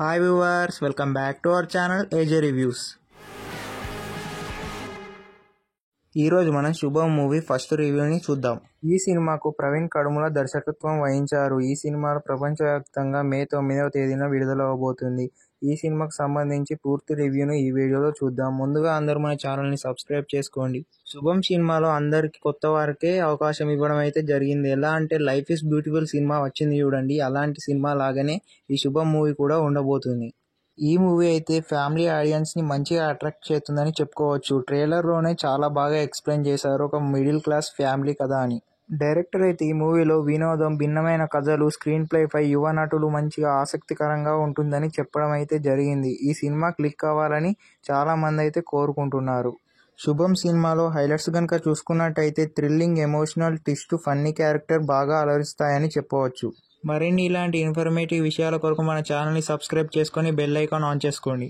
Hi viewers, welcome back to our channel ఏజే reviews. ఈరోజు మనం శుభం మూవీ ఫస్ట్ రివ్యూని చూద్దాం. ఈ సినిమాకు ప్రవీణ్ కడుముల దర్శకత్వం వహించారు. ఈ సినిమా ప్రపంచవ్యాప్తంగా మే 9వ తేదీన విడుదలవబోతుంది. ఈ సినిమాకు సంబంధించి పూర్తి రివ్యూను ఈ వీడియోలో చూద్దాం. ముందుగా అందరూ మన ఛానల్ని సబ్స్క్రైబ్ చేసుకోండి. శుభం సినిమాలో అందరికి కొత్త వారికే అవకాశం ఇవ్వడం అయితే జరిగింది. ఎలా అంటే లైఫ్ ఈజ్ బ్యూటిఫుల్ సినిమా వచ్చింది చూడండి, అలాంటి సినిమా లాగానే ఈ శుభం మూవీ కూడా ఉండబోతుంది. ఈ మూవీ అయితే ఫ్యామిలీ ఆడియన్స్ని మంచిగా అట్రాక్ట్ చేస్తుందని చెప్పుకోవచ్చు. ట్రైలర్లోనే చాలా బాగా ఎక్స్ప్లెయిన్ చేశారు ఒక మిడిల్ క్లాస్ ఫ్యామిలీ కథ అని. డైరెక్టర్ అయితే ఈ మూవీలో వినోదం, భిన్నమైన కథలు, స్క్రీన్ ప్లేపై యువ నటులు మంచిగా ఆసక్తికరంగా ఉంటుందని చెప్పడం అయితే జరిగింది. ఈ సినిమా క్లిక్ అవ్వాలని చాలామంది అయితే కోరుకుంటున్నారు. శుభం సినిమాలో హైలైట్స్ కనుక చూసుకున్నట్టయితే thrilling, emotional twist, funny character బాగా అలరిస్తాయని చెప్పవచ్చు. మరిన్ని ఇలాంటి ఇన్ఫర్మేటివ్ విషయాల కొరకు మన ఛానల్ని సబ్స్క్రైబ్ చేసుకొని బెల్ ఐకాన్ ఆన్ చేసుకోండి.